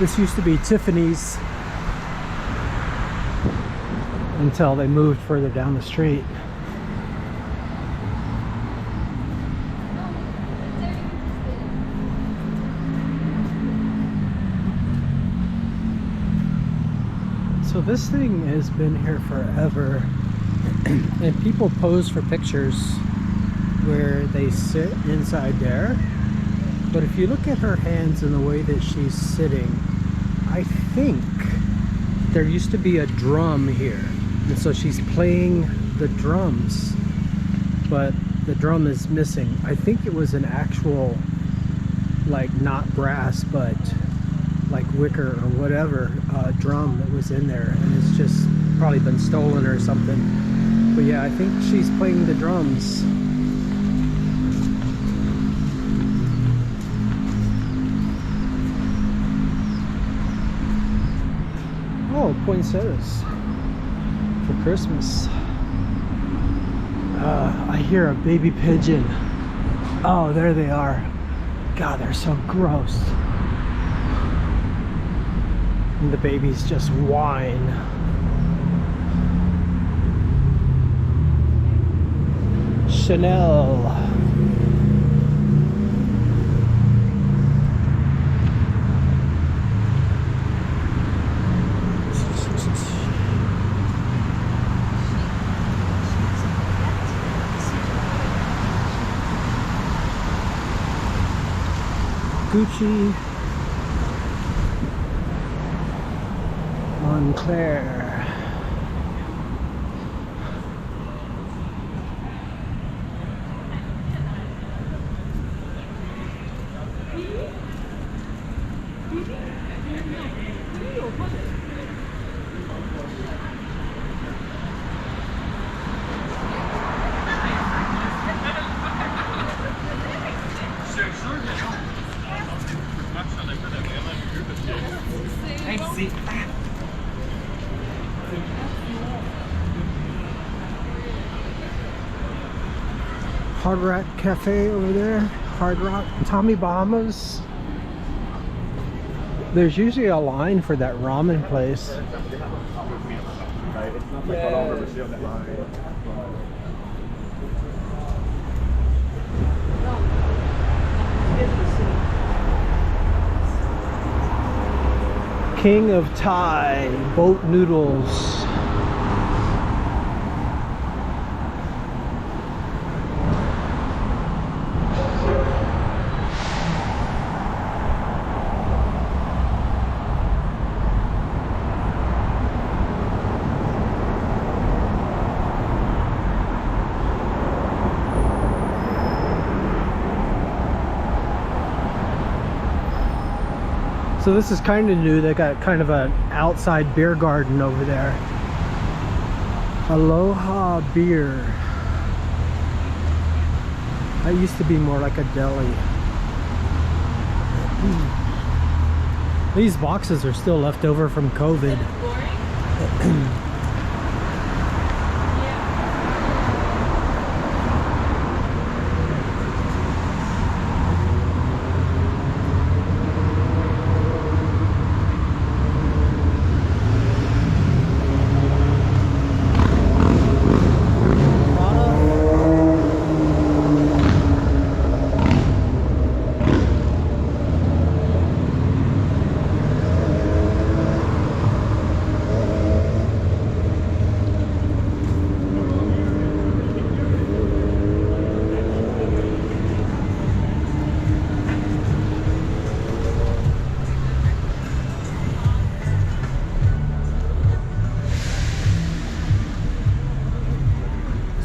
This used to be Tiffany's until they moved further down the street. So this thing has been here forever, and people pose for pictures where they sit inside there. But if you look at her hands and the way that she's sitting, I think there used to be a drum here, and so she's playing the drums, but the drum is missing. I think it was an actual, like, not brass, but like wicker or whatever drum that was in there, and it's just probably been stolen or something. But yeah, I think she's playing the drums. Oh, poinsettias for Christmas. I hear a baby pigeon. Oh, there they are. God, they're so gross. And the babies just whine. Chanel. Gucci. Montclair. Hard Rock Cafe over there. Hard Rock. Tommy Bahama's. There's usually a line for that ramen place. King of Thai boat noodles. So this is kind of new. They got kind of an outside beer garden over there. Aloha Beer. That used to be more like a deli. These boxes are still left over from COVID.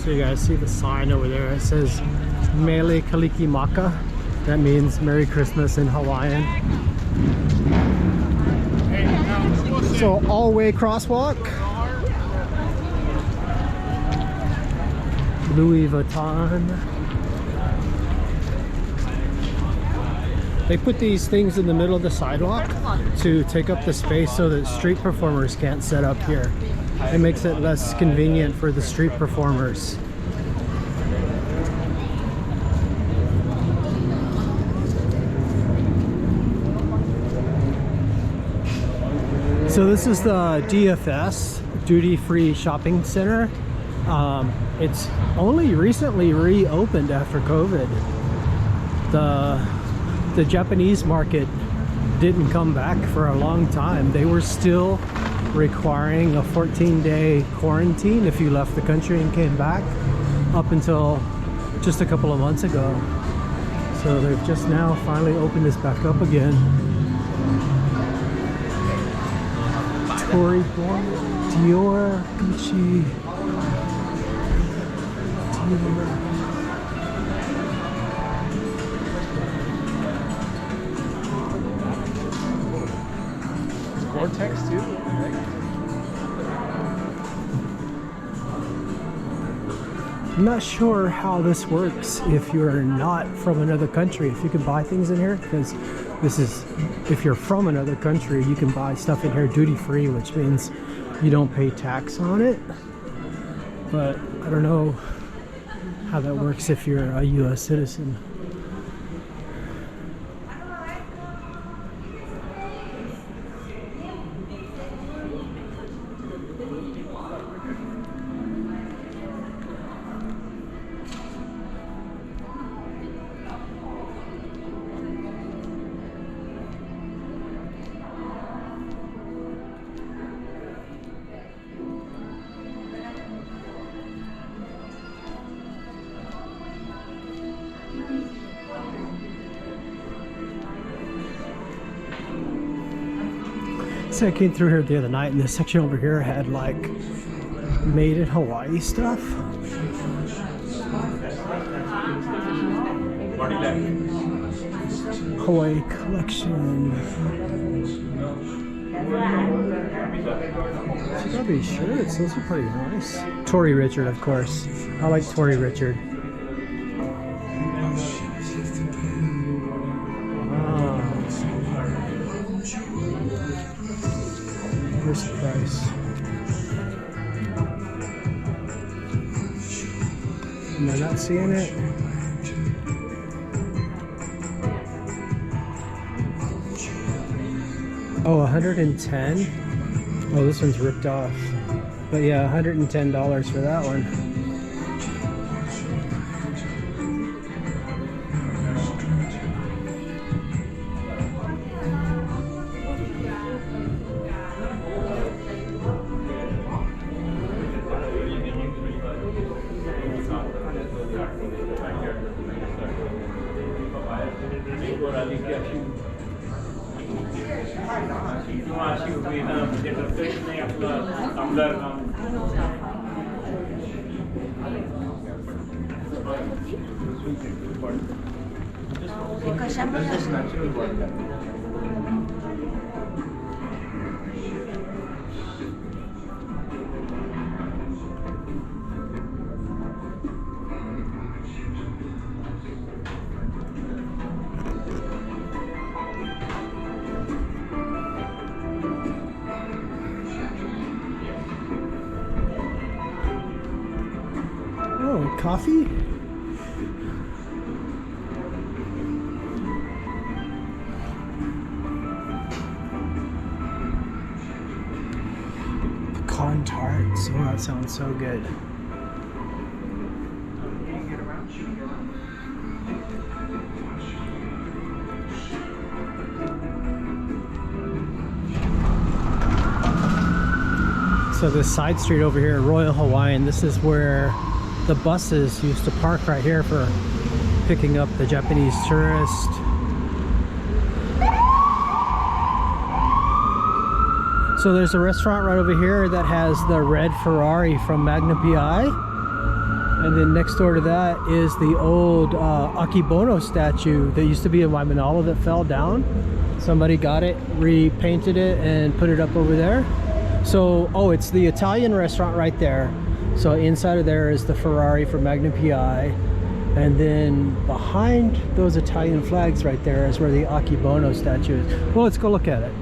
So you guys see the sign over there. It says Mele Kalikimaka. That means Merry Christmas in Hawaiian. So all-way crosswalk. Louis Vuitton. They put these things in the middle of the sidewalk to take up the space so that street performers can't set up here. It makes it less convenient for the street performers. So this is the DFS, Duty Free Shopping Center. It's only recently reopened after COVID. The Japanese market didn't come back for a long time. They were still requiring a 14-day quarantine if you left the country and came back, up until just a couple of months ago. So they've just now finally opened this back up again. Tory Burch, Dior, Gucci, Dior. Vortex too, right? I'm not sure how this works if you're not from another country, if you can buy things in here, because this is, if you're from another country, you can buy stuff in here duty free, which means you don't pay tax on it. But I don't know how that works if you're a US citizen. I came through here the other night, and this section over here had like made in Hawaii stuff. Hawaii collection. She got these shirts, those are pretty nice. Tory Richard, of course. I like Tory Richard. Here's the price. Am I not seeing it? Oh, 110. Oh, this one's ripped off. But yeah, $110 for that one. Oh, coffee? Pecan tarts. Oh, that sounds so good. So this side street over here, Royal Hawaiian, this is where the buses used to park right here for picking up the Japanese tourists. So there's a restaurant right over here that has the red Ferrari from Magna PI. And then next door to that is the old Akebono statue that used to be in Waimanalo that fell down. Somebody got it, repainted it, and put it up over there. So, oh, it's the Italian restaurant right there. So inside of there is the Ferrari from Magna PI. And then behind those Italian flags right there is where the Akebono statue is. Well, let's go look at it.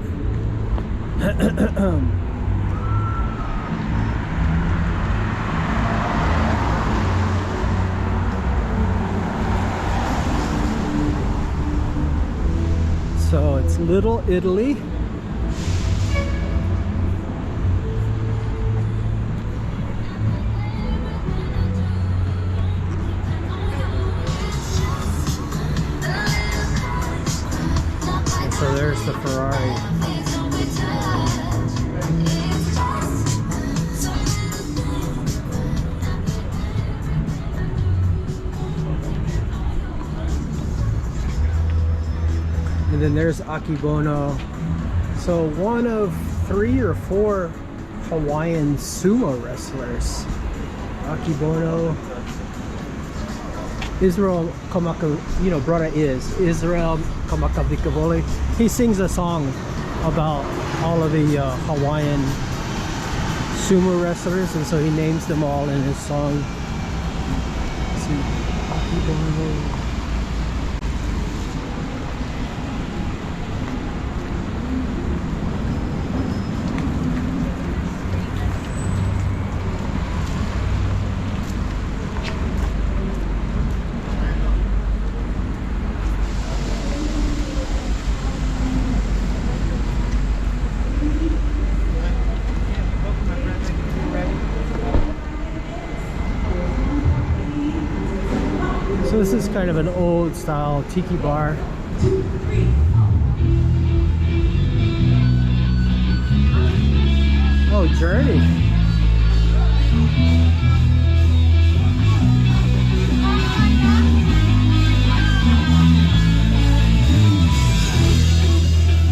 So it's Little Italy. And then there's Akibono. So one of 3 or 4 Hawaiian sumo wrestlers. Akibono. Israel Kamaka, you know, brother is Israel Kamakavikavoli. He sings a song about all of the Hawaiian sumo wrestlers, and so he names them all in his song. Let's see, Akibono. So this is kind of an old style tiki bar. Oh, Journey.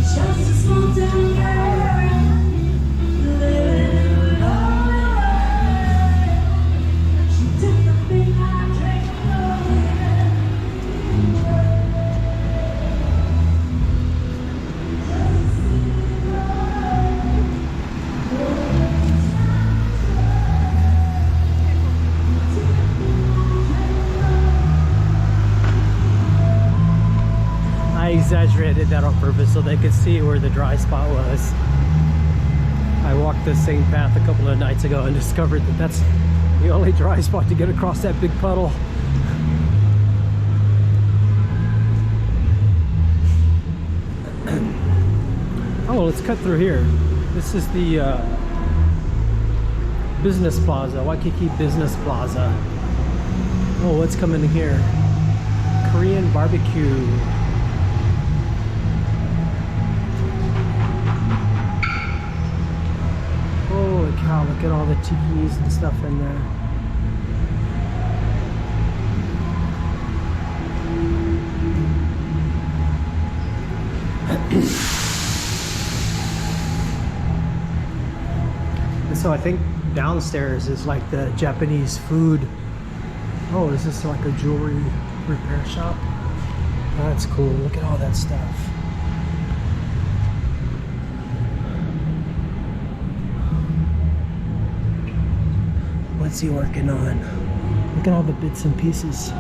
Just a small town girl, living alone. She took the thing I drank. I exaggerated that on purpose so they could see where the dry spot was. I walked the same path a couple of nights ago and discovered that that's the only dry spot to get across that big puddle. Oh, well, let's cut through here. This is the Business Plaza, Waikiki Business Plaza. Oh, what's coming in here? Korean barbecue. Holy cow, look at all the tikis and stuff in there. And so I think downstairs is like the Japanese food. Oh, is this like a jewelry repair shop? That's cool. Look at all that stuff. What's he working on? Look at all the bits and pieces.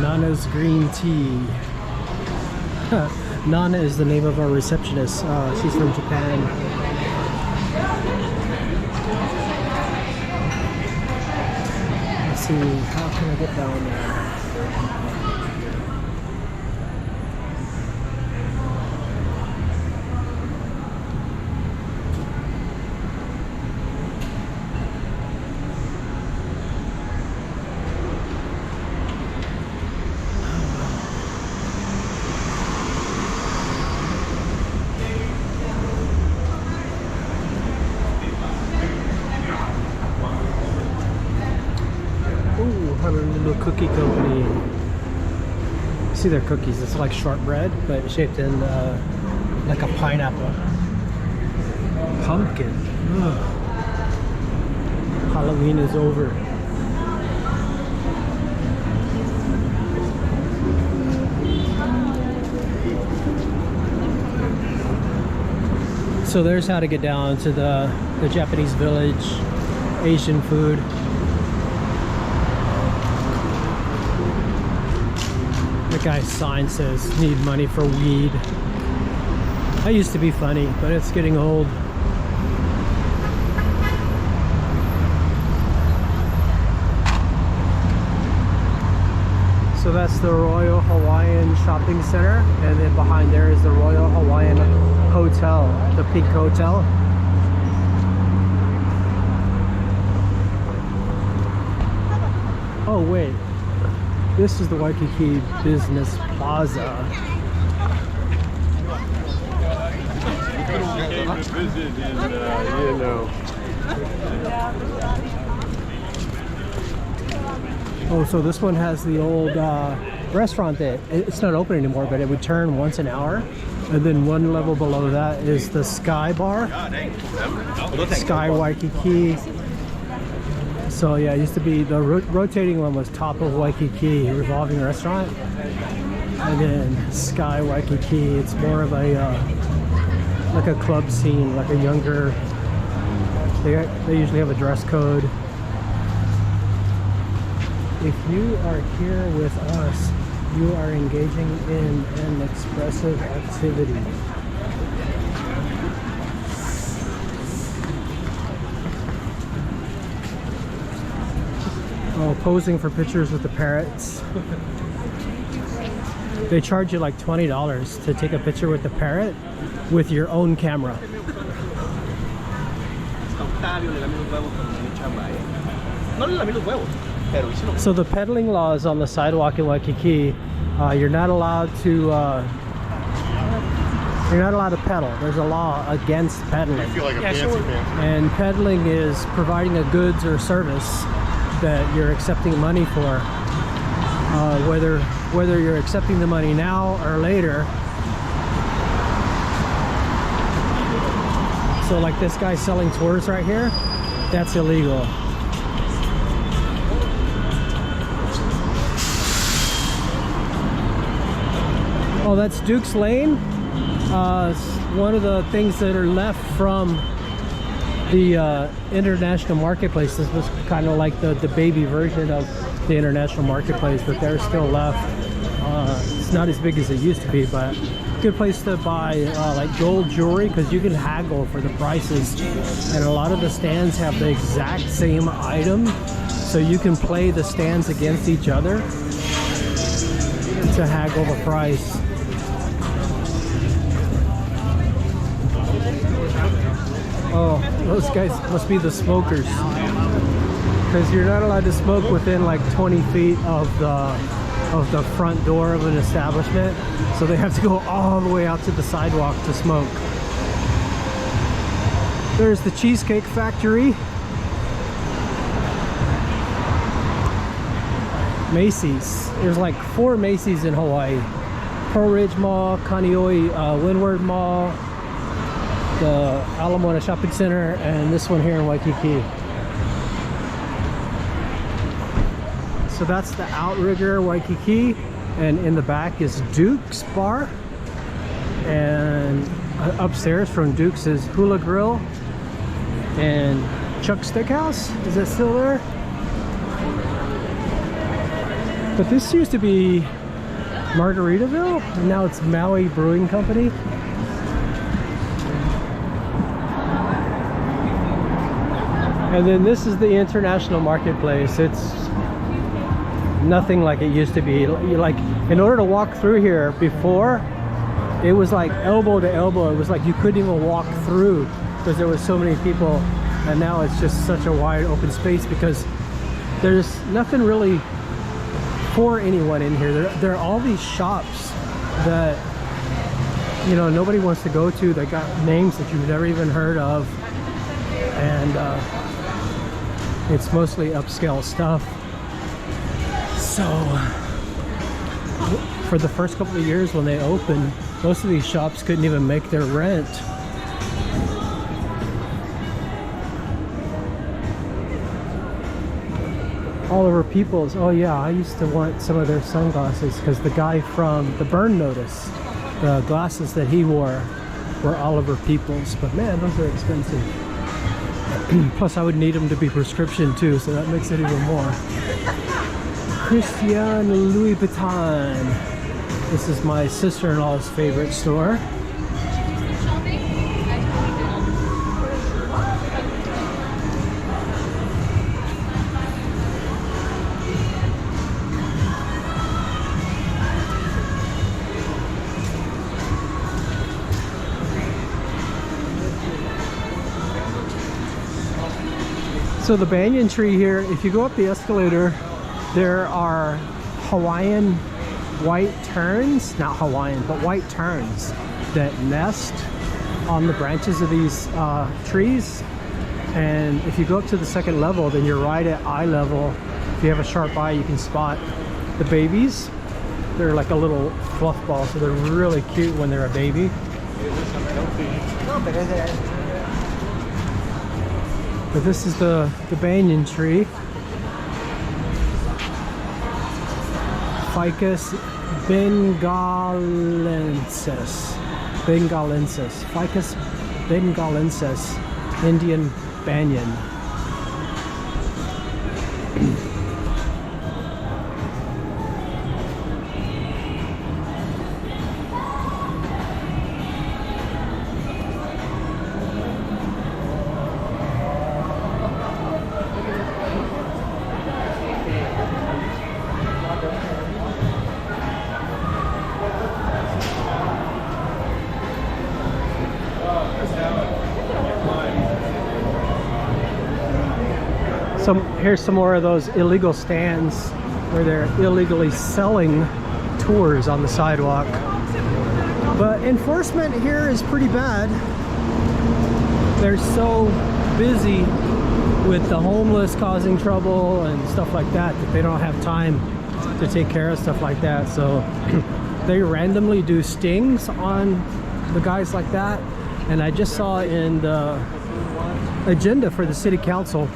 Nana's green tea. Nana is the name of our receptionist. She's from Japan. Let's see, how can I get down there? Honolulu Cookie Company. See their cookies, it's like shortbread but shaped in like a pineapple. Pumpkin. Ugh. Halloween is over. So there's how to get down to the Japanese village, Asian food. The guy's sign says need money for weed. That used to be funny, but it's getting old. So that's the Royal Hawaiian Shopping Center, and then behind there is the Royal Hawaiian Hotel, the Pink Hotel. Oh wait, this is the Waikiki Business Plaza. to visit and, you know. Oh, so this one has the old restaurant that it's not open anymore, but it would turn once an hour. And then one level below that is the Sky Bar, Sky Waikiki. So yeah, it used to be the rotating one was top of Waikiki, revolving restaurant. And then Sky Waikiki, it's more of a like a club scene, like a younger. They usually have a dress code. If you are here with us, you are engaging in an expressive activity. Oh, posing for pictures with the parrots. They charge you like $20 to take a picture with the parrot with your own camera. So the pedaling laws on the sidewalk in Waikiki, you're not allowed to pedal. There's a law against pedaling. I feel like a fancy man. And pedaling is providing a goods or service that you're accepting money for. Whether you're accepting the money now or later. So like this guy selling tours right here, that's illegal. Oh, that's Duke's Lane. One of the things that are left from the international marketplace. This was kind of like the baby version of the international marketplace, but they're still left. It's not as big as it used to be, but good place to buy like gold jewelry, because you can haggle for the prices, and a lot of the stands have the exact same item, so you can play the stands against each other to haggle the price. Oh, those guys must be the smokers, because you're not allowed to smoke within like 20 feet of the front door of an establishment, so they have to go all the way out to the sidewalk to smoke. There's the Cheesecake Factory, Macy's. There's like 4 Macy's in Hawaii: Pearl Ridge Mall, Kaneohe Windward Mall, the Ala Moana Shopping Center, and this one here in Waikiki. So that's the Outrigger Waikiki, and in the back is Duke's Bar, and upstairs from Duke's is Hula Grill and Chuck's Steakhouse. Is that still there? But this used to be Margaritaville, and now it's Maui Brewing Company. And then this is the international marketplace. It's nothing like it used to be. Like, in order to walk through here before, it was like elbow to elbow. It was like you couldn't even walk through because there was so many people. And now it's just such a wide open space because there's nothing really for anyone in here. There are all these shops that, you know, nobody wants to go to. They got names that you've never even heard of, and it's mostly upscale stuff. So for the first couple of years when they opened, most of these shops couldn't even make their rent. Oliver Peoples, oh yeah, I used to want some of their sunglasses because the guy from the Burn Notice, the glasses that he wore were Oliver Peoples, but man, those are expensive. Plus I would need them to be prescription too, so that makes it even more. Christian Louis Vuitton. This is my sister-in-law's favorite store. So the banyan tree here, if you go up the escalator, there are Hawaiian white terns, not Hawaiian, but white terns that nest on the branches of these trees. And if you go up to the second level, then you're right at eye level. If you have a sharp eye, you can spot the babies. They're like a little fluff ball, so they're really cute when they're a baby. But this is the banyan tree. Ficus bengalensis. Ficus bengalensis, Indian banyan. Here's some more of those illegal stands where they're illegally selling tours on the sidewalk. But enforcement here is pretty bad. They're so busy with the homeless causing trouble and stuff like that that they don't have time to take care of stuff like that. So they randomly do stings on the guys like that. And I just saw in the agenda for the city council,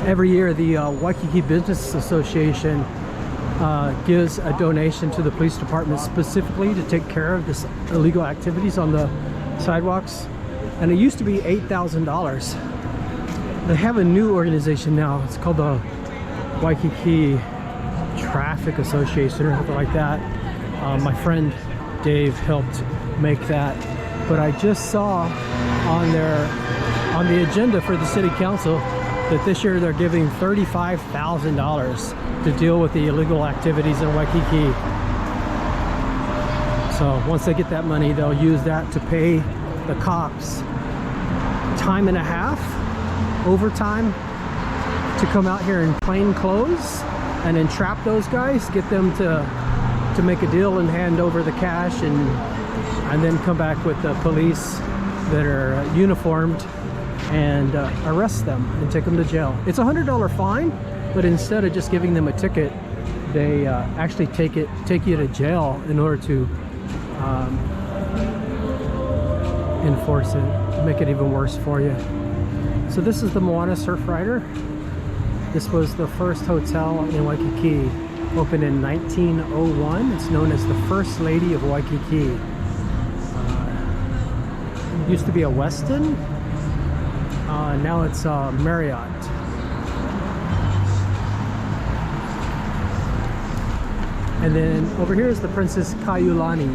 every year the Waikiki Business Association gives a donation to the police department specifically to take care of this illegal activities on the sidewalks, and it used to be $8,000. They have a new organization now. It's called the Waikiki Traffic Association or something like that. My friend Dave helped make that, but I just saw on the agenda for the city council that this year they're giving $35,000 to deal with the illegal activities in Waikiki. So once they get that money, they'll use that to pay the cops time and a half, overtime, to come out here in plain clothes and entrap those guys, get them to make a deal and hand over the cash, and then come back with the police that are uniformed and arrest them and take them to jail. It's a $100 fine, but instead of just giving them a ticket, they actually take you to jail in order to enforce it, make it even worse for you. So this is the Moana Surfrider. This was the first hotel in Waikiki, opened in 1901. It's known as the First Lady of Waikiki. It used to be a Westin. Now it's Marriott. And then over here is the Princess Kaiulani.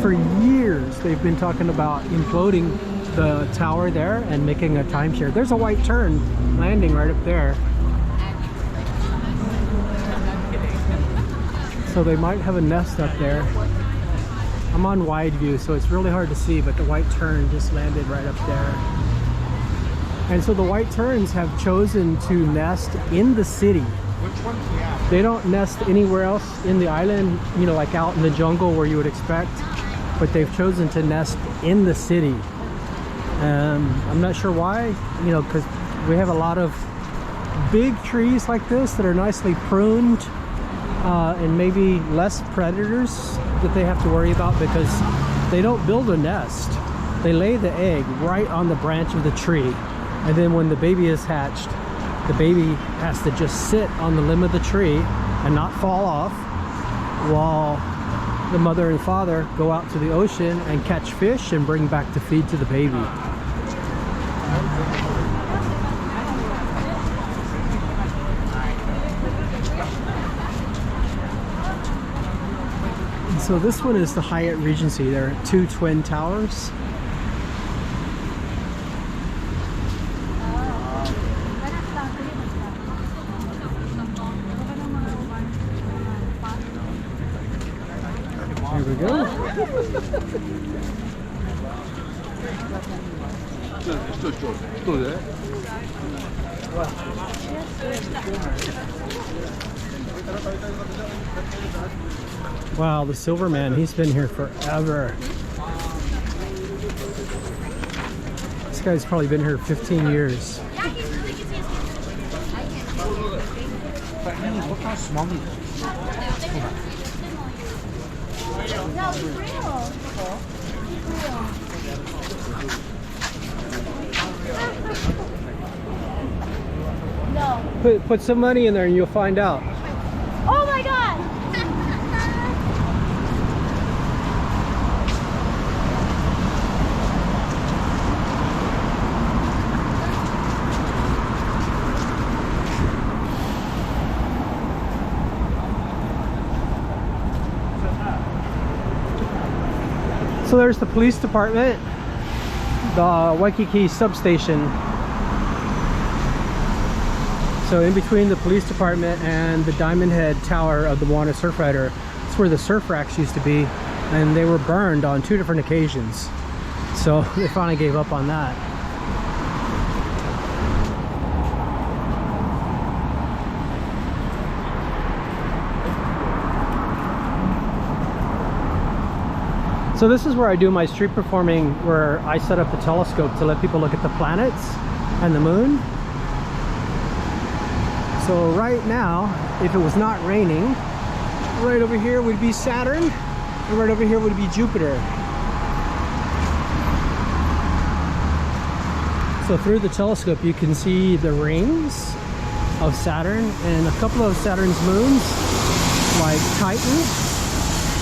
For years they've been talking about imploding the tower there and making a timeshare. There's a white tern landing right up there. So they might have a nest up there. I'm on wide view, so it's really hard to see, but the white tern just landed right up there. And so the white terns have chosen to nest in the city. They don't nest anywhere else in the island, you know, like out in the jungle where you would expect, but they've chosen to nest in the city. I'm not sure why, you know, because we have a lot of big trees like this that are nicely pruned, and maybe less predators that they have to worry about, because they don't build a nest. They lay the egg right on the branch of the tree. And then when the baby is hatched, the baby has to just sit on the limb of the tree and not fall off, while the mother and father go out to the ocean and catch fish and bring back to feed to the baby. And so this one is the Hyatt Regency. There are two twin towers. There we go. Wow, the Silverman, he's been here forever. guy's probably been here 15 years. Put some money in there and you'll find out. Oh my god! So there's the police department, the Waikiki substation. So in between the police department and the Diamond Head Tower of the Moana Surfrider, it's where the surf racks used to be, and they were burned on 2 different occasions. So they finally gave up on that. So this is where I do my street performing, where I set up the telescope to let people look at the planets and the moon. So right now, if it was not raining, right over here would be Saturn, and right over here would be Jupiter. So through the telescope you can see the rings of Saturn and a couple of Saturn's moons, like Titan.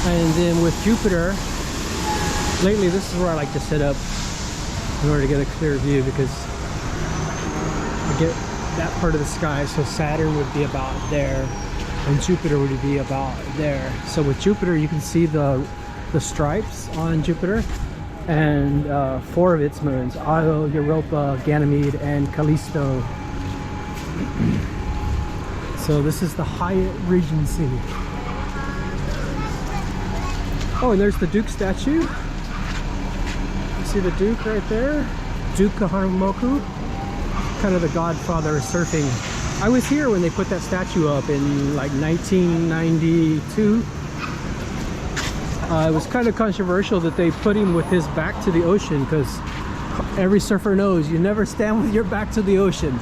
And then with Jupiter, lately this is where I like to sit up in order to get a clear view, because I get that part of the sky. So Saturn would be about there and Jupiter would be about there. So with Jupiter you can see the stripes on Jupiter, and 4 of its moons: Io, Europa, Ganymede, and Callisto. So this is the Hyatt Regency. Oh, and there's the Duke statue. You see the Duke right there? Duke Kahanamoku, kind of the godfather of surfing. I was here when they put that statue up in like 1992. It was kind of controversial that they put him with his back to the ocean, because every surfer knows you never stand with your back to the ocean.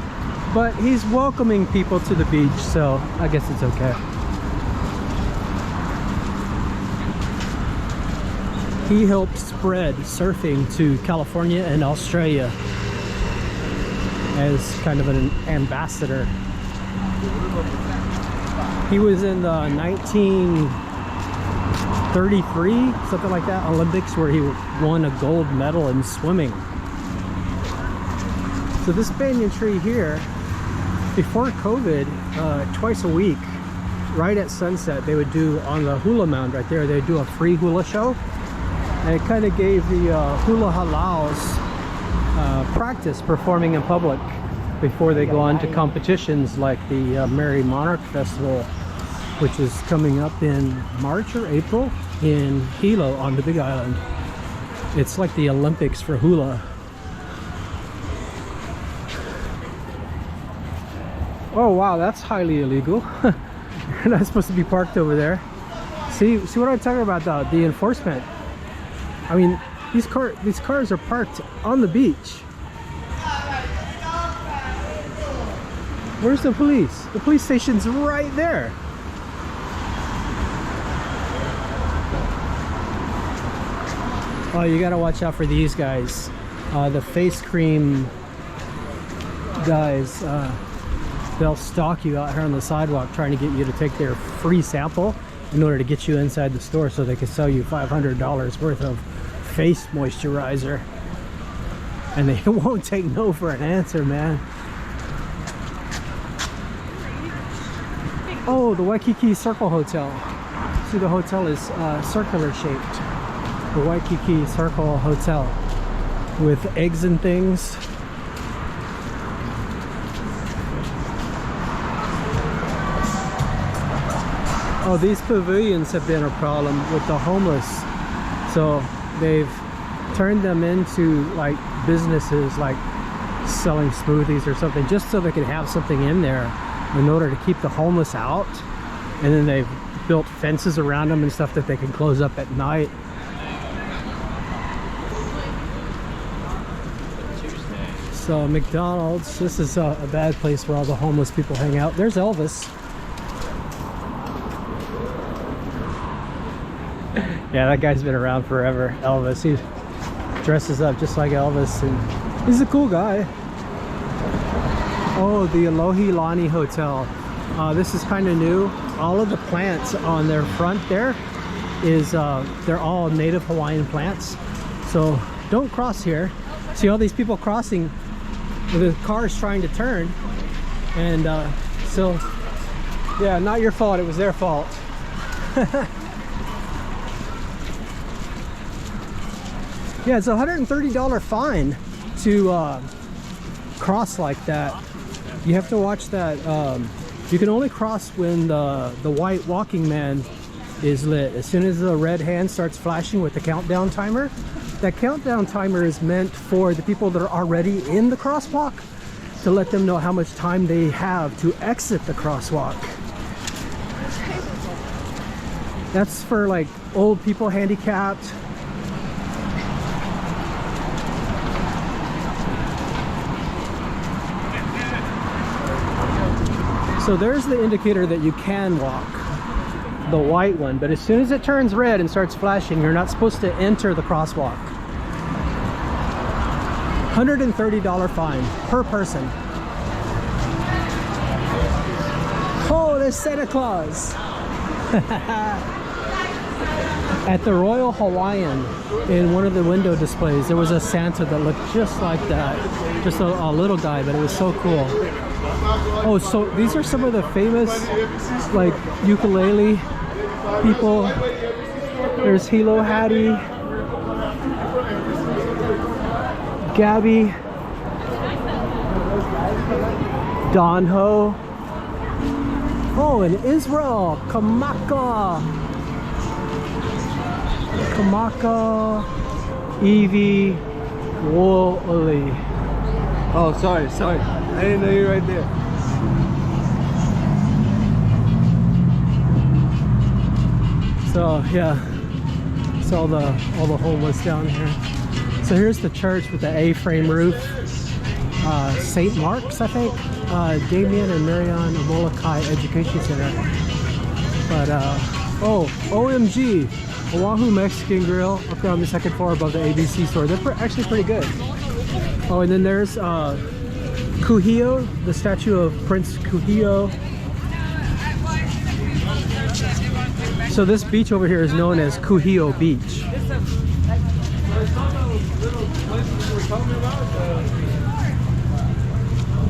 But he's welcoming people to the beach, so I guess it's okay. He helped spread surfing to California and Australia as kind of an ambassador. He was in the 1933, something like that, Olympics, where he won a gold medal in swimming. So this banyan tree here, before COVID, twice a week, right at sunset, they would do on the hula mound right there, they'd do a free hula show. And it kind of gave the hula halaus practice performing in public before they go on to competitions like the Merry Monarch Festival, which is coming up in March or April in Hilo on the Big Island. It's like the Olympics for hula. Oh wow, that's highly illegal. You're not supposed to be parked over there. See what I'm talking about, the enforcement. I mean, these cars are parked on the beach. Where's the police? The police station's right there. Oh, you gotta watch out for these guys. The face cream guys. They'll stalk you out here on the sidewalk trying to get you to take their free sample in order to get you inside the store so they can sell you $500 worth of face moisturizer. And they won't take no for an answer, man. Oh, the Waikiki Circle Hotel. See, the hotel is circular shaped. The Waikiki Circle Hotel with eggs and things. Oh, these pavilions have been a problem with the homeless. So they've turned them into like businesses, like selling smoothies or something, just so they can have something in there in order to keep the homeless out. And then they've built fences around them and stuff that they can close up at night. So McDonald's, this is a bad place where all the homeless people hang out. There's Elvis. Yeah, that guy's been around forever. Elvis, he dresses up just like Elvis, and he's a cool guy. Oh, the Alohi Lani Hotel. This is kind of new. All of the plants on their front there is they're all native Hawaiian plants. So don't cross here. See all these people crossing with the cars trying to turn, and so yeah, not your fault, it was their fault. Yeah, it's a $130 fine to cross like that. You have to watch that. You can only cross when the white walking man is lit. As soon as the red hand starts flashing with the countdown timer, that countdown timer is meant for the people that are already in the crosswalk, to let them know how much time they have to exit the crosswalk. That's for like old people, handicapped. So there's the indicator that you can walk, the white one, but as soon as it turns red and starts flashing, you're not supposed to enter the crosswalk. $130 fine per person. Oh, there's Santa Claus. At the Royal Hawaiian, in one of the window displays, there was a Santa that looked just like that. Just a little guy, but it was so cool. Oh, so these are some of the famous like ukulele people. There's Hilo Hattie, Gabby, Don Ho. Oh, in Israel, Kamaka, Evie, Woolley. Oh, sorry. I didn't know you were right there. So yeah, it's all the homeless down here. So here's the church with the A-frame roof. St. Mark's, I think. Damien and Marion Molokai Education Center. But oh, OMG, Oahu Mexican Grill up there on the second floor above the ABC store. They're actually pretty good. Oh, and then there's Kuhio, the statue of Prince Kuhio. So this beach over here is known as Kuhio Beach.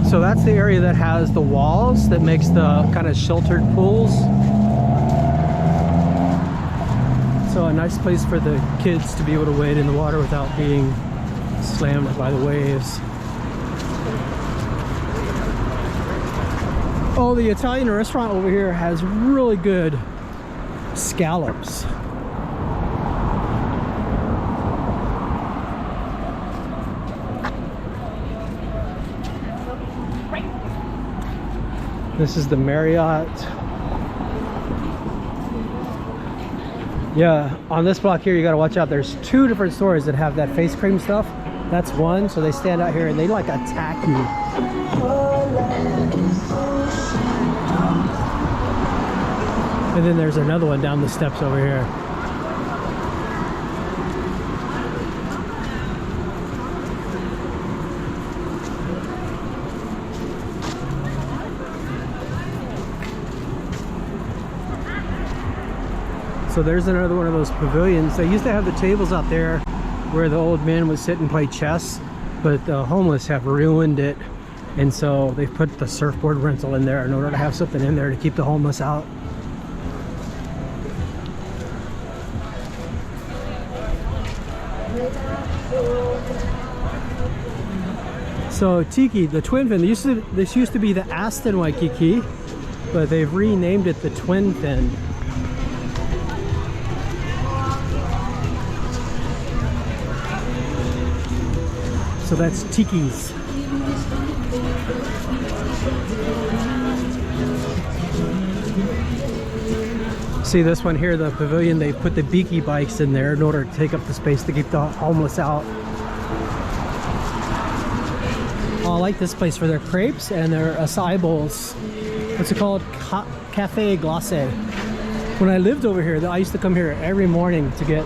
So that's the area that has the walls that makes the kind of sheltered pools. So a nice place for the kids to be able to wade in the water without being slammed by the waves. Oh, the Italian restaurant over here has really good scallops. This is the Marriott. Yeah, on this block here you gotta watch out. There's two different stores that have that face cream stuff. That's one, so they stand out here and they like attack you. And then there's another one down the steps over here. So there's another one of those pavilions. They used to have the tables out there where the old men would sit and play chess, but the homeless have ruined it. And so they've put the surfboard rental in there in order to have something in there to keep the homeless out. So Tiki, the twin fin, this used to be the Aston Waikiki, but they've renamed it the twin fin. So that's Tiki's. See this one here, the pavilion, they put the beaky bikes in there in order to take up the space to keep the homeless out. Oh, I like this place for their crepes and their acai bowls. What's it called? Cafe Glace. When I lived over here, I used to come here every morning to get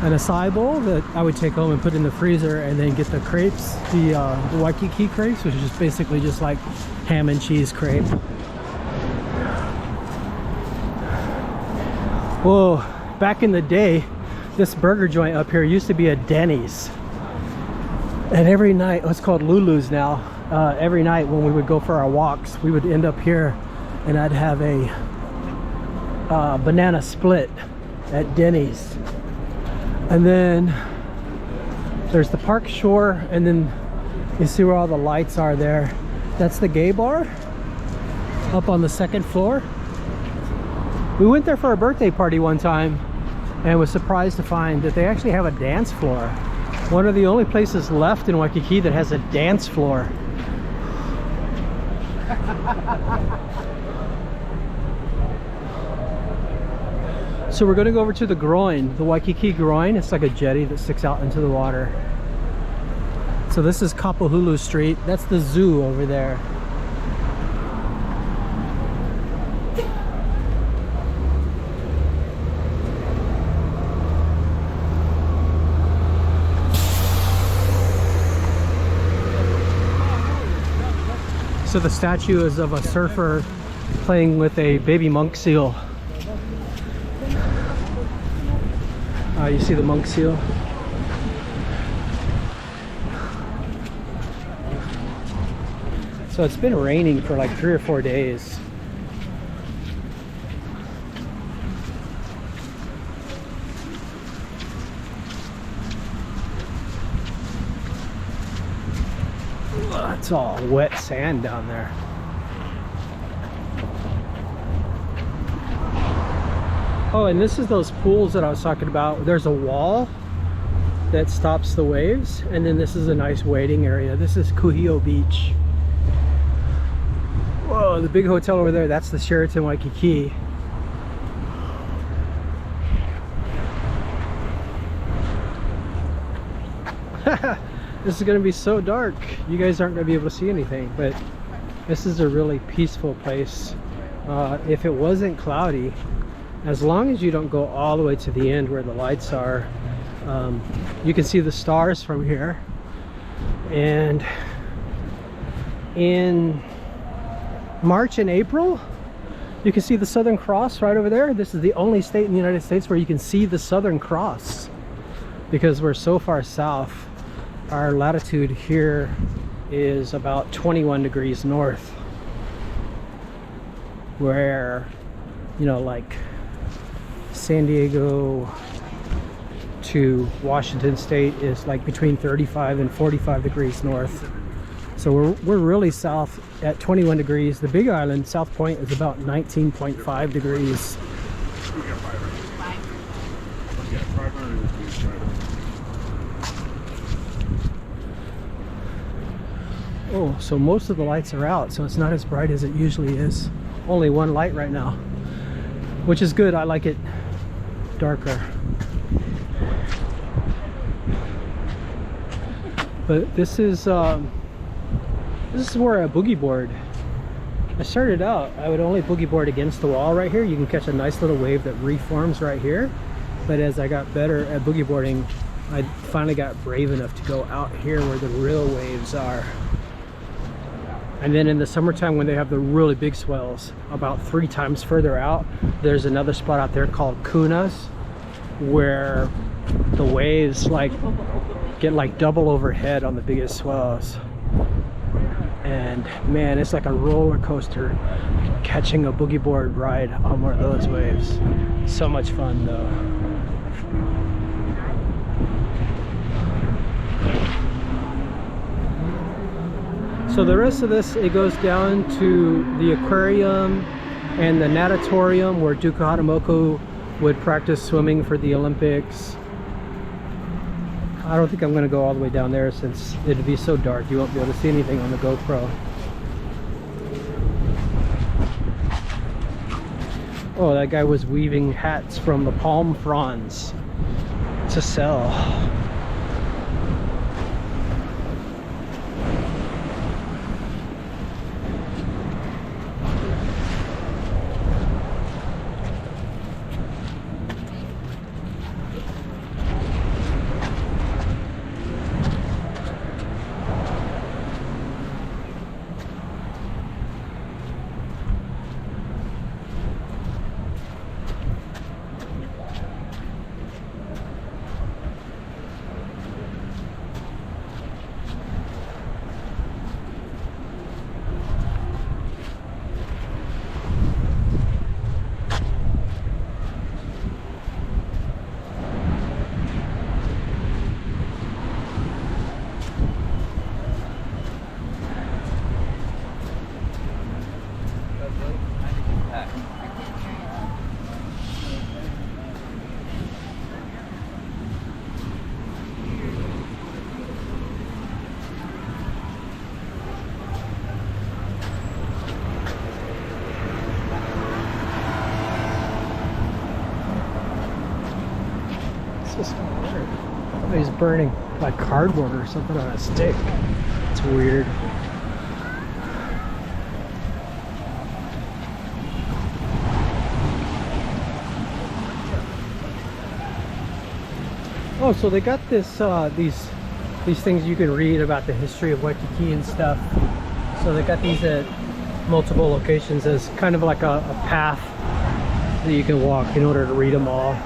an acai bowl that I would take home and put in the freezer, and then get the crepes, the Waikiki crepes, which is just basically just like ham and cheese crepe. Whoa, back in the day, this burger joint up here used to be a Denny's. And every night, it's called Lulu's now, every night when we would go for our walks, we would end up here and I'd have a banana split at Denny's. And then there's the Park Shore, and then you see where all the lights are there. That's the gay bar up on the second floor. We went there for a birthday party one time and was surprised to find that they actually have a dance floor. One of the only places left in Waikiki that has a dance floor. So we're going to go over to the groin, the Waikiki groin. It's like a jetty that sticks out into the water. So this is Kapahulu Street. That's the zoo over there. So the statue is of a surfer playing with a baby monk seal. You see the monk seal? So it's been raining for like 3 or 4 days. It's all wet sand down there. Oh, and this is those pools that I was talking about. There's a wall that stops the waves, and then this is a nice wading area. This is Kuhio Beach. Whoa, the big hotel over there, that's the Sheraton Waikiki. This is gonna be so dark. You guys aren't gonna be able to see anything, but this is a really peaceful place. If it wasn't cloudy, as long as you don't go all the way to the end where the lights are, you can see the stars from here. And in March and April, you can see the Southern Cross right over there. This is the only state in the United States where you can see the Southern Cross, because we're so far south. Our latitude here is about 21 degrees north, where, you know, like San Diego to Washington State is like between 35 and 45 degrees north. So we're really south at 21 degrees. The Big Island, South Point, is about 19.5 degrees. Oh, so most of the lights are out, so it's not as bright as it usually is. Only one light right now, which is good. I like it darker. But this is where I boogie board. I started out, I would only boogie board against the wall right here. You can catch a nice little wave that reforms right here. But as I got better at boogie boarding, I finally got brave enough to go out here where the real waves are. And then in the summertime, when they have the really big swells, about 3 times further out, there's another spot out there called Kunas, where the waves like get like double overhead on the biggest swells. And man, it's like a roller coaster catching a boogie board ride on one of those waves. So much fun though. So the rest of this, it goes down to the aquarium and the natatorium where Duke Hanamoku would practice swimming for the Olympics. I don't think I'm going to go all the way down there since it'd be so dark. You won't be able to see anything on the GoPro. Oh, that guy was weaving hats from the palm fronds to sell. This is weird. Oh, he's burning like cardboard or something on a stick. It's weird. Oh, so they got this these things you can read about the history of Waikiki and stuff. So they got these at multiple locations as kind of like a path that you can walk in order to read them all.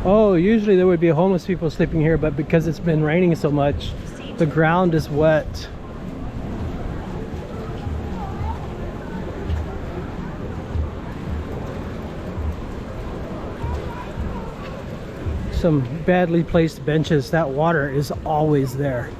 Oh, usually there would be homeless people sleeping here, but because it's been raining so much, the ground is wet. Some badly placed benches. That water is always there.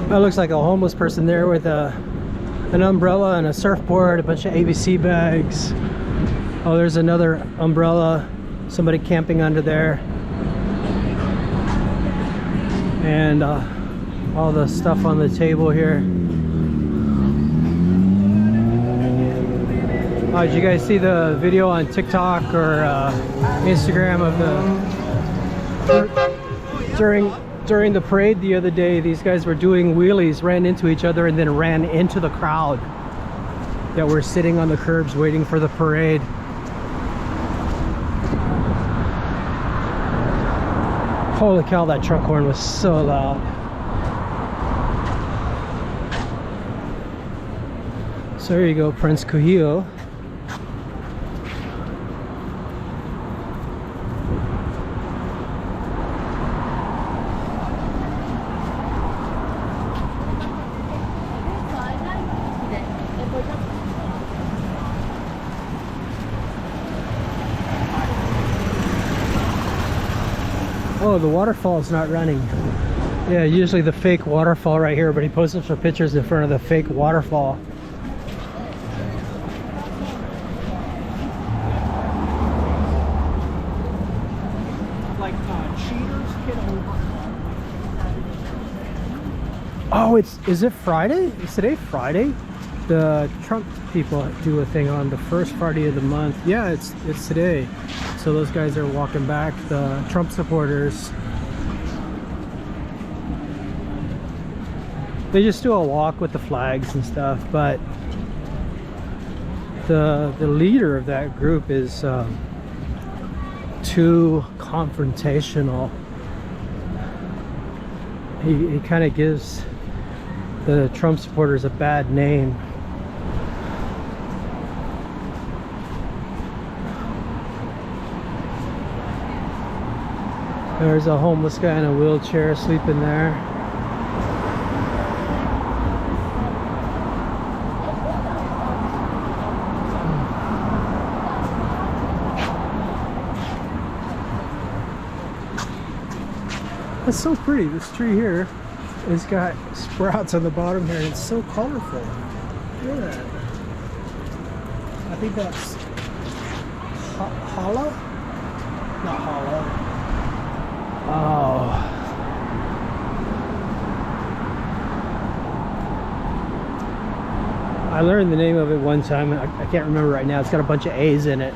That looks like a homeless person there with an umbrella and a surfboard, a bunch of ABC bags. Oh, there's another umbrella, somebody camping under there. And all the stuff on the table here. Did you guys see the video on TikTok or Instagram of the during the parade the other day? These guys were doing wheelies, ran into each other, and then ran into the crowd that were sitting on the curbs waiting for the parade. Holy cow, that truck horn was so loud. So there you go, Prince Kuhio. Oh, the waterfall is not running. Yeah, usually the fake waterfall right here, but he posted some pictures in front of the fake waterfall. Like cheaters get over. Oh, is it Friday? Is today Friday? The Trump people do a thing on the first Friday of the month. Yeah, it's today. So those guys are walking back, the Trump supporters. They just do a walk with the flags and stuff, but the leader of that group is too confrontational. He kind of gives the Trump supporters a bad name. There's a homeless guy in a wheelchair sleeping there. That's so pretty. This tree here has got sprouts on the bottom here, and it's so colorful. Look at that. I think that's hollow? Not hollow. Oh. I learned the name of it one time. I can't remember right now. It's got a bunch of A's in it.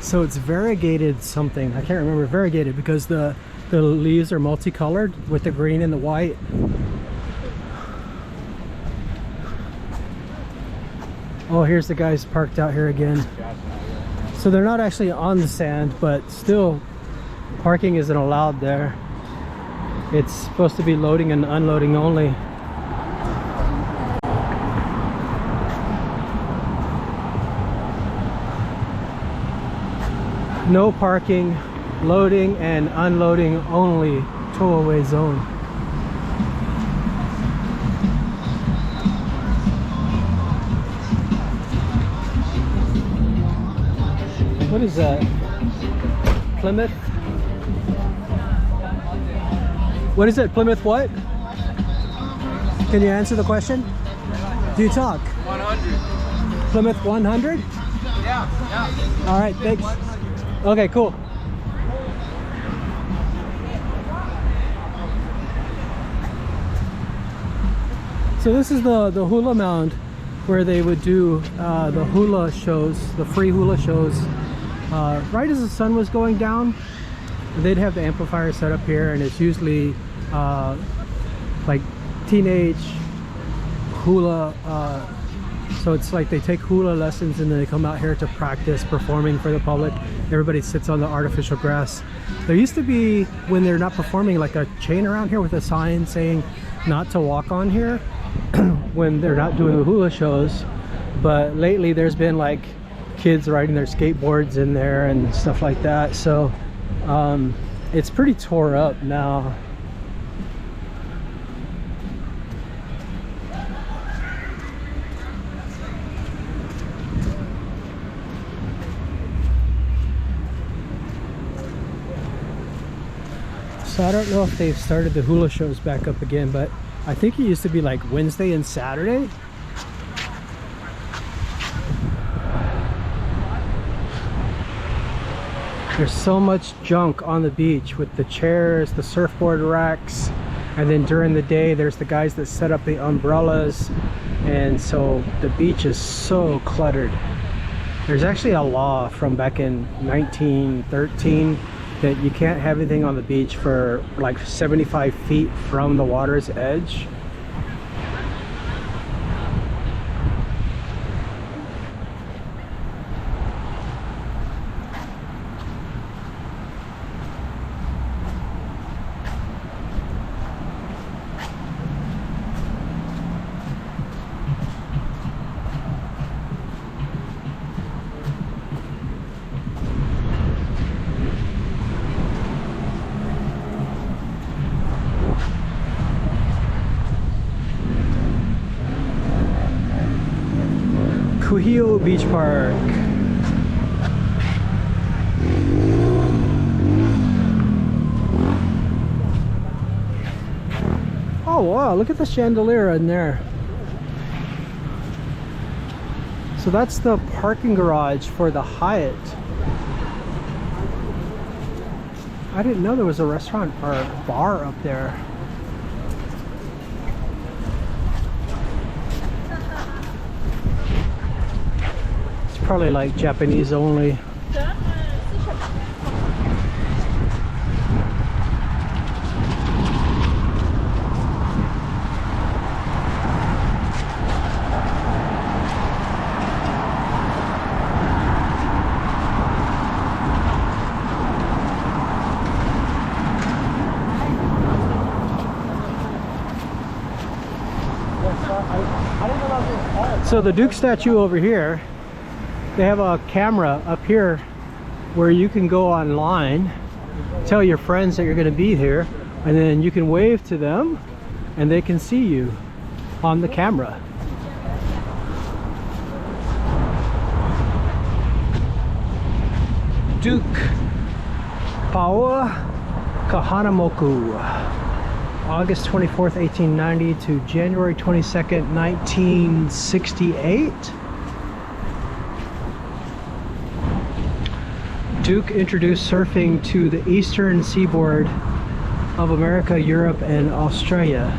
So it's variegated something. I can't remember. Variegated because the leaves are multicolored with the green and the white. Oh, here's the guys parked out here again. So they're not actually on the sand, but still parking isn't allowed there. It's supposed to be loading and unloading only. No parking, loading and unloading only, tow-away zone. What is that? Plymouth? What is it? Plymouth what? Can you answer the question? Do you talk? 100. Plymouth 100? Yeah. All right, thanks. Okay, cool. So this is the hula mound where they would do the hula shows, the free hula shows. Right as the sun was going down, they'd have the amplifier set up here, and it's usually like teenage hula. So it's like they take hula lessons and then they come out here to practice performing for the public. Everybody sits on the artificial grass. There used to be, when they're not performing, like a chain around here with a sign saying not to walk on here when they're not doing the hula shows. But lately there's been like kids riding their skateboards in there and stuff like that. So it's pretty tore up now. So I don't know if they've started the hula shows back up again, but I think it used to be like Wednesday and Saturday. There's so much junk on the beach with the chairs, the surfboard racks, and then during the day there's the guys that set up the umbrellas, and so the beach is so cluttered. There's actually a law from back in 1913 that you can't have anything on the beach for like 75 feet from the water's edge. Kuhio Beach Park. Oh wow, look at the chandelier in there. So that's the parking garage for the Hyatt. I didn't know there was a restaurant or a bar up there. It's probably like Japanese only. So the Duke statue over here, they have a camera up here where you can go online, tell your friends that you're going to be here, and then you can wave to them and they can see you on the camera. Duke Paoa Kahanamoku, August 24th, 1890 to January 22nd, 1968. Duke introduced surfing to the eastern seaboard of America, Europe, and Australia.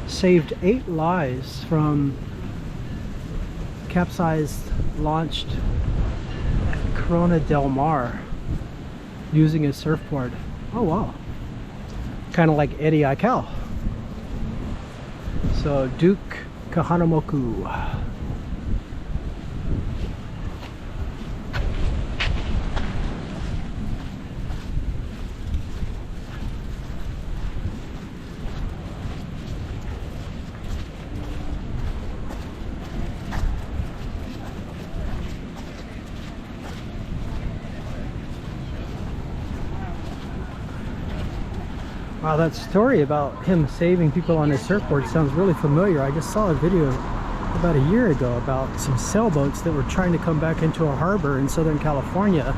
Saved 8 lives from capsized launched at Corona del Mar using his surfboard. Oh wow. Kind of like Eddie Aikau. So Duke Kahanamoku. Wow, that story about him saving people on his surfboard sounds really familiar. I just saw a video about a year ago about some sailboats that were trying to come back into a harbor in Southern California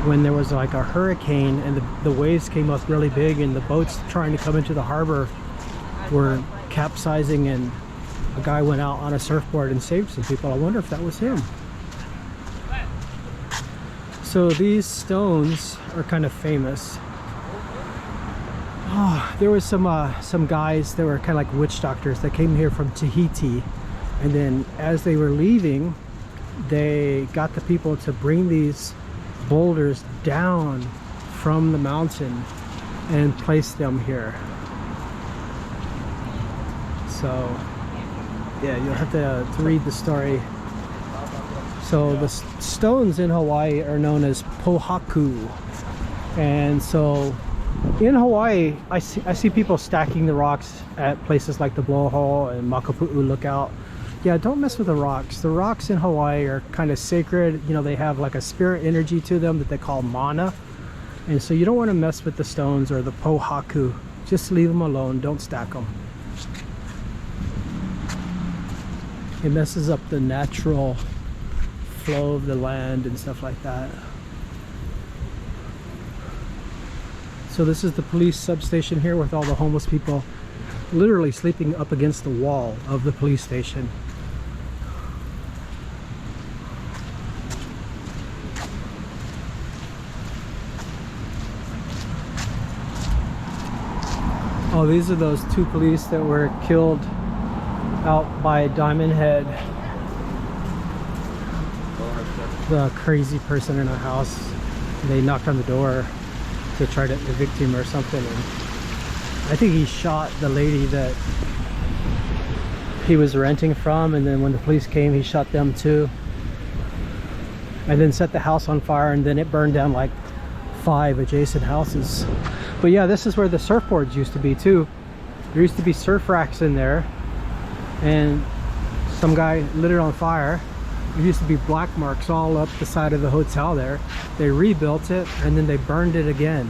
when there was like a hurricane and the waves came up really big and the boats trying to come into the harbor were capsizing, and a guy went out on a surfboard and saved some people. I wonder if that was him. So these stones are kind of famous. Oh, there was some guys that were kind of like witch doctors that came here from Tahiti, and then as they were leaving, they got the people to bring these boulders down from the mountain and place them here. So yeah, you'll have to read the story. So the stones in Hawaii are known as pohaku, and so in Hawaii, I see people stacking the rocks at places like the Blowhole and Makapu'u Lookout. Yeah, don't mess with the rocks. The rocks in Hawaii are kind of sacred. You know, they have like a spirit energy to them that they call mana. And so you don't want to mess with the stones or the pohaku. Just leave them alone. Don't stack them. It messes up the natural flow of the land and stuff like that. So this is the police substation here with all the homeless people literally sleeping up against the wall of the police station. Oh, these are those 2 police that were killed out by Diamond Head. The crazy person in a house. They knocked on the door to try to evict him or something, and I think he shot the lady that he was renting from, and then when the police came he shot them too, and then set the house on fire, and then it burned down like 5 adjacent houses. But yeah, this is where the surfboards used to be too. There used to be surf racks in there, and some guy lit it on fire. There used to be black marks all up the side of the hotel there. They rebuilt it and then they burned it again.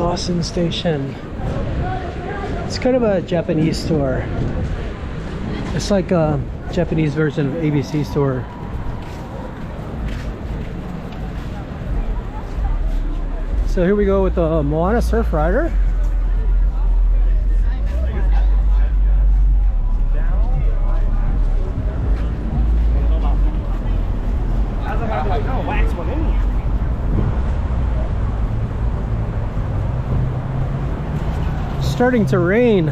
Dawson Station. It's kind of a Japanese store. It's like a Japanese version of ABC store. So here we go with the Moana Surf Rider. Starting to rain.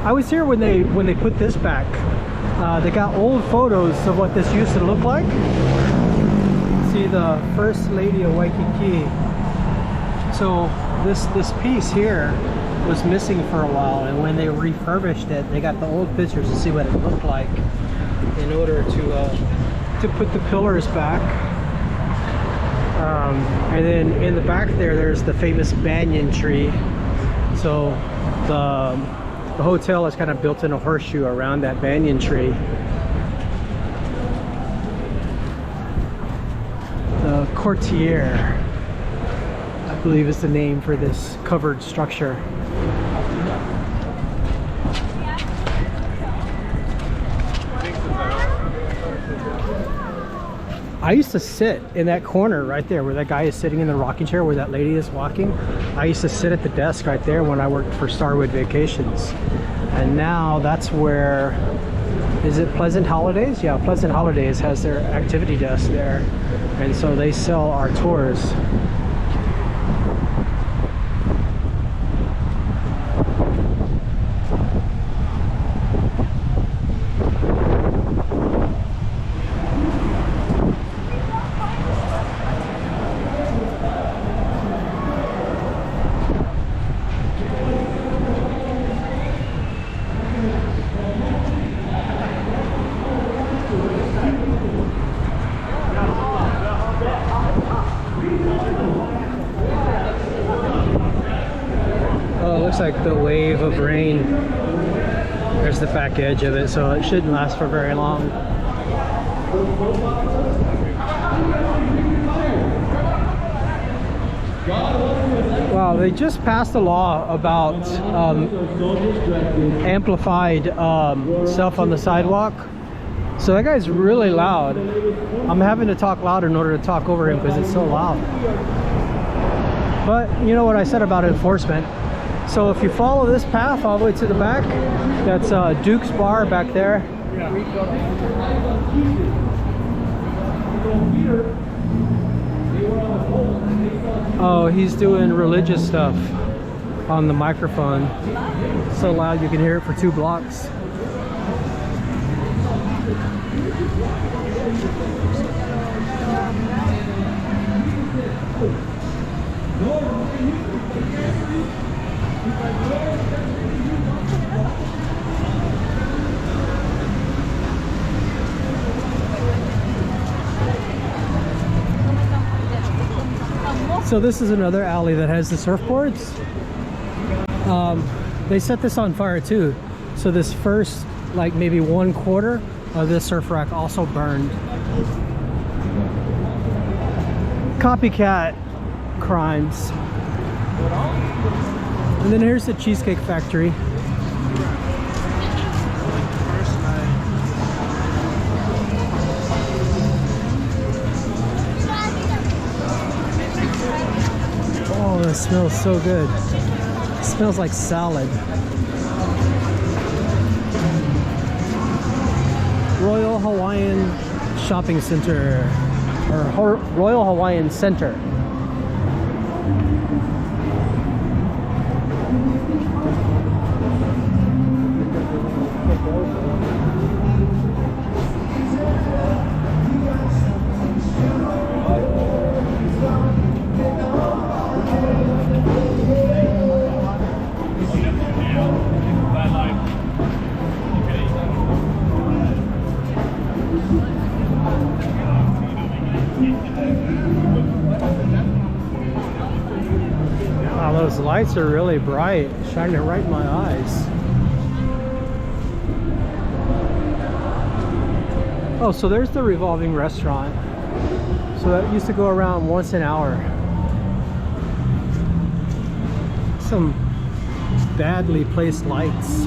I was here when they put this back. They got old photos of what this used to look like. See the First Lady of Waikiki. So this piece here was missing for a while, and when they refurbished it, they got the old pictures to see what it looked like in order to put the pillars back. And then in the back there's the famous banyan tree. So the hotel is kind of built in a horseshoe around that banyan tree. The Courtier, I believe, is the name for this covered structure. I used to sit in that corner right there where that guy is sitting in the rocking chair, where that lady is walking. I used to sit at the desk right there when I worked for Starwood Vacations. And now that's where, is it Pleasant Holidays? Yeah, Pleasant Holidays has their activity desk there. And so they sell our tours. Looks like the wave of rain. There's the back edge of it, so it shouldn't last for very long. Wow, they just passed a law about amplified stuff on the sidewalk. So that guy's really loud. I'm having to talk louder in order to talk over him because it's so loud. But you know what I said about enforcement. So if you follow this path all the way to the back, that's Duke's Bar back there. Oh, he's doing religious stuff on the microphone. So loud you can hear it for 2 blocks. So this is another alley that has the surfboards. They set this on fire too. So this first, like maybe 1/4 of this surf rack also burned. Copycat crimes. And then here's the Cheesecake Factory. Oh, it smells so good. It smells like salad. Royal Hawaiian Shopping Center, or Royal Hawaiian Center. Wow, those lights are really bright, shining right in my eyes. Oh, so there's the revolving restaurant. So that used to go around once an hour. Some badly placed lights.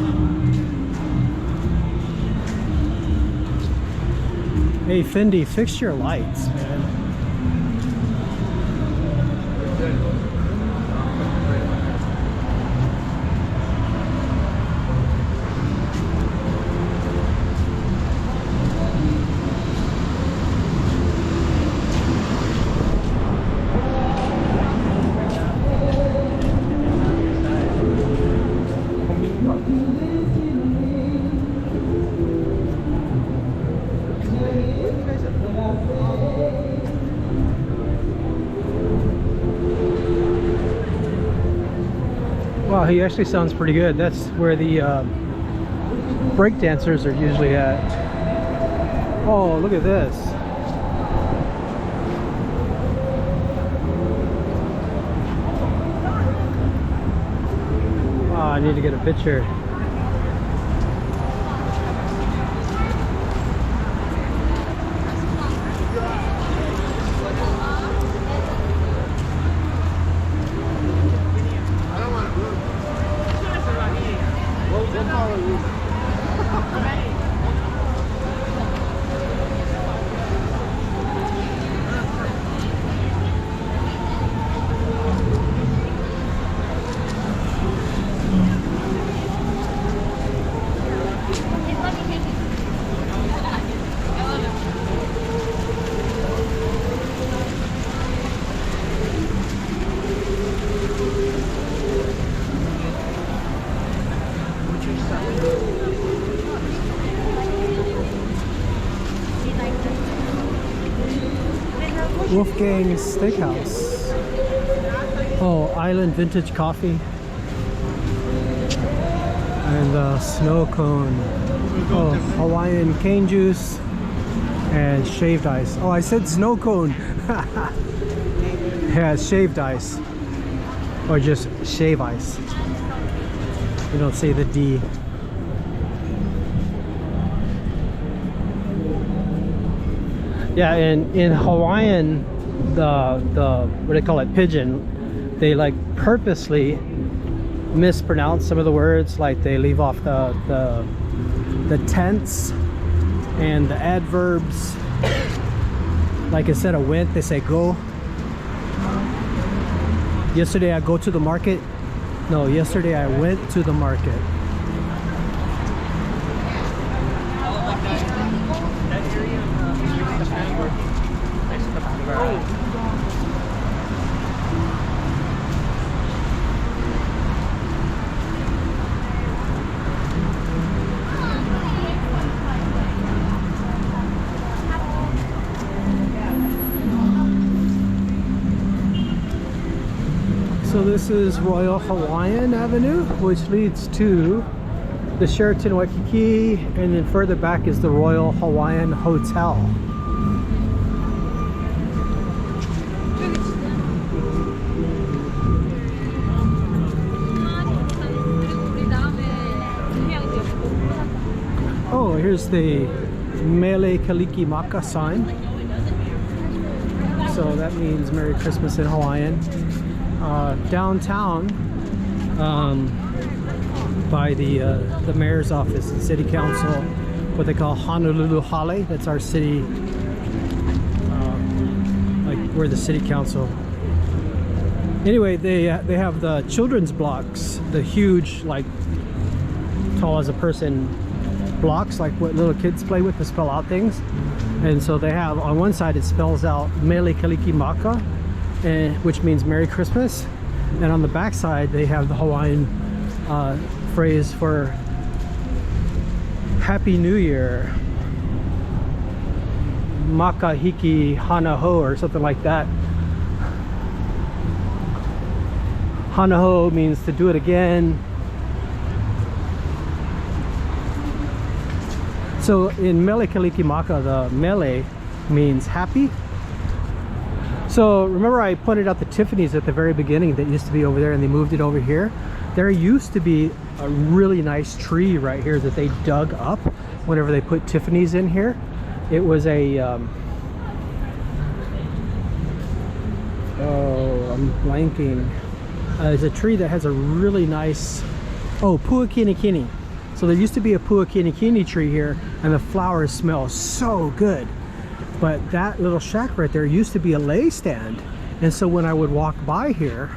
Hey Fendi, fix your lights, man. Wow, he actually sounds pretty good. That's where the break dancers are usually at. Oh, look at this. Wow, I need to get a picture. Wolfgang's Steakhouse. Oh, Island Vintage Coffee. And snow cone. Oh, Hawaiian cane juice and shaved ice. Oh, I said snow cone. Yeah, shaved ice. Or just shave ice. You don't say the D. Yeah, in Hawaiian, the what do they call it, pigeon, they like purposely mispronounce some of the words. Like they leave off the tense and the adverbs. Like instead of went, they say go. Yesterday I go to the market. No, yesterday I went to the market. So this is Royal Hawaiian Avenue, which leads to the Sheraton Waikiki, and then further back is the Royal Hawaiian Hotel. Oh, here's the Mele Kalikimaka sign. So that means Merry Christmas in Hawaiian. Downtown, by the mayor's office, the city council, what they call Honolulu Hale. That's our city, like we're the city council. Anyway, they have the children's blocks, the huge, like tall as a person blocks, like what little kids play with to spell out things. And so they have, on one side it spells out Mele Kalikimaka, which means Merry Christmas, and on the back side they have the Hawaiian phrase for Happy New Year, Makahiki Hanaho, or something like that. Hanaho means to do it again. So in Mele Kalikimaka, the Mele means happy. So remember I pointed out the Tiffany's at the very beginning that used to be over there, and they moved it over here. There used to be a really nice tree right here that they dug up whenever they put Tiffany's in here. It was a I'm blanking. It's a tree that has a really nice, puakinikini. So there used to be a puakinikini tree here, and the flowers smell so good. But that little shack right there used to be a lay stand. And so when I would walk by here,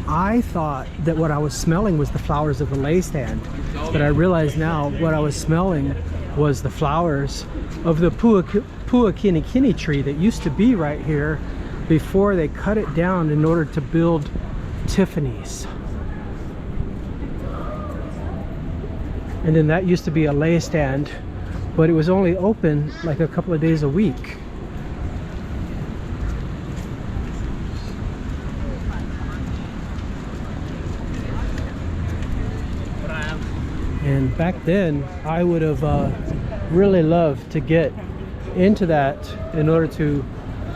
I thought that what I was smelling was the flowers of the lay stand. But I realize now what I was smelling was the flowers of the puakinikini tree that used to be right here before they cut it down in order to build Tiffany's. And then that used to be a lay stand, but it was only open like a couple of days a week. And back then, I would have really loved to get into that in order to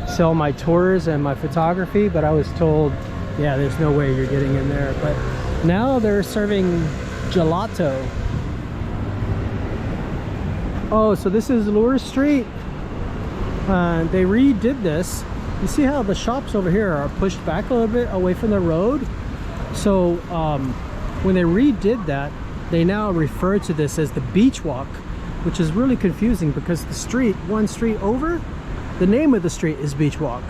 sell my tours and my photography, but I was told, yeah, there's no way you're getting in there. But now they're serving gelato. Oh, so this is Lure Street. They redid this. You see how the shops over here are pushed back a little bit away from the road? So when they redid that, they now refer to this as the beach walk, which is really confusing because the street, one street over, the name of the street is Beach Walk.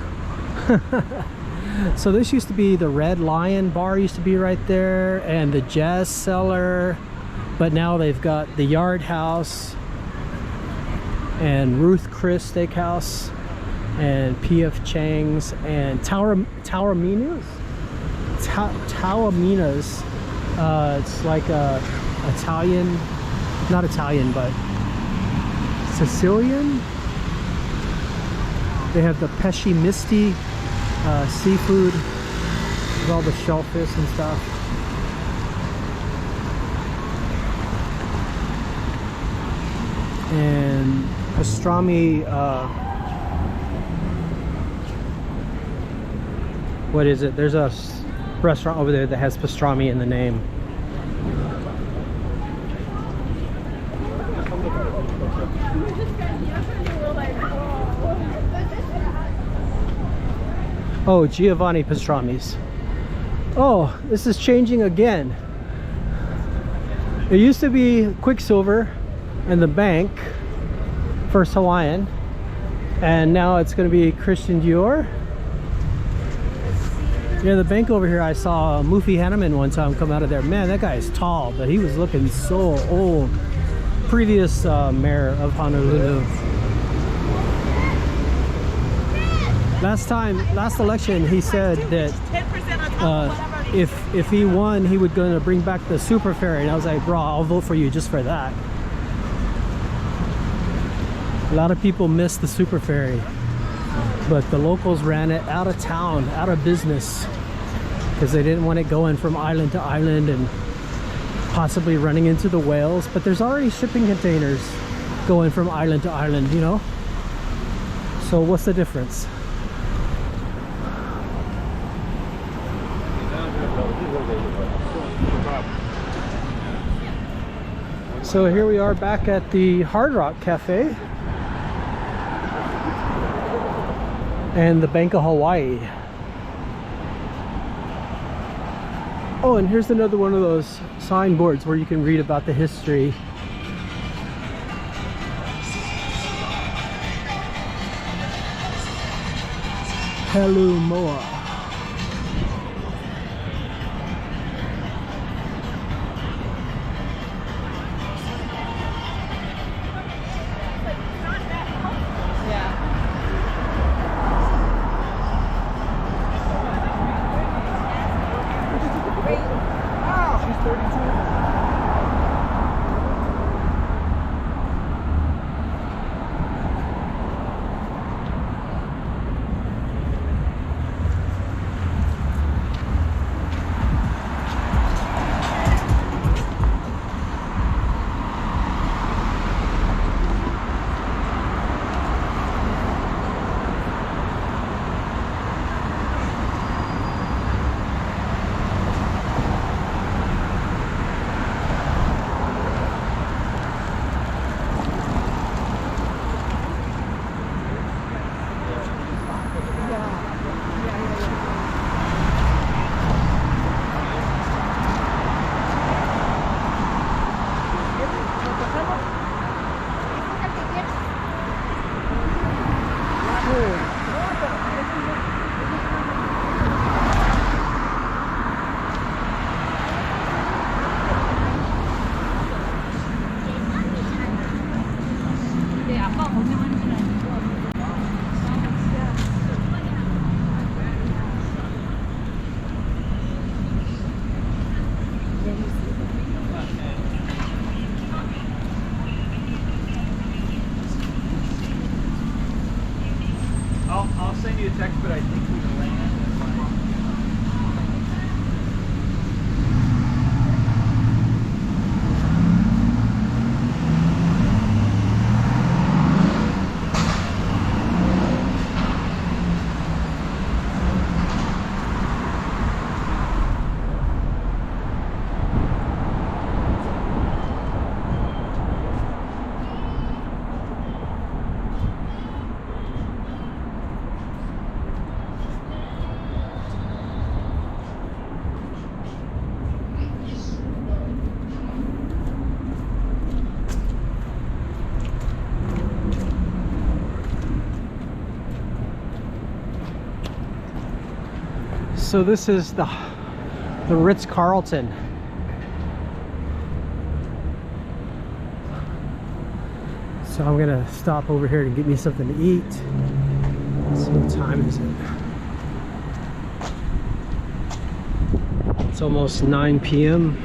So this used to be the Red Lion bar, used to be right there, and the Jazz Cellar, but now they've got the Yard House and Ruth Chris Steakhouse and P.F. Chang's and Taormina's. It's like a Italian, not Italian, but Sicilian. They have the pesci misti seafood with all the shellfish and stuff. And pastrami, what is it? There's a restaurant over there that has pastrami in the name. Oh, Giovanni Pastrami's. Oh, this is changing again. It used to be Quicksilver and the bank, First Hawaiian, and now it's going to be Christian Dior. Yeah, the bank over here, I saw Mufi Hanneman one time come out of there. Man, that guy is tall, but he was looking so old. Previous mayor of Honolulu. Last election, he said that if he won, he would going to bring back the super ferry, and I was like, bro, I'll vote for you just for that. A lot of people miss the super ferry, but the locals ran it out of town, out of business, because they didn't want it going from island to island and possibly running into the whales. But there's already shipping containers going from island to island, you know, so what's the difference? So here we are back at the Hard Rock Cafe and the Bank of Hawaii. Oh, and here's another one of those signboards where you can read about the history. Helu Moa. So this is the Ritz-Carlton. So I'm gonna stop over here to get me something to eat. Let's see, what time is it? It's almost 9 p.m.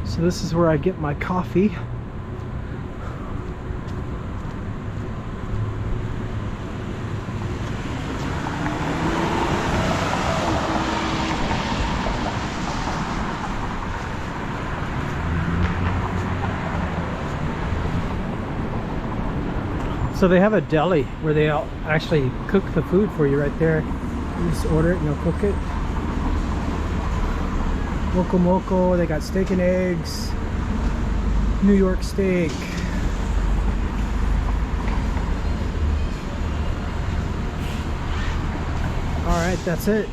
So this is where I get my coffee. So they have a deli where they actually cook the food for you right there. You just order it and they'll cook it. Moco Moco, they got steak and eggs, New York steak. All right, that's it.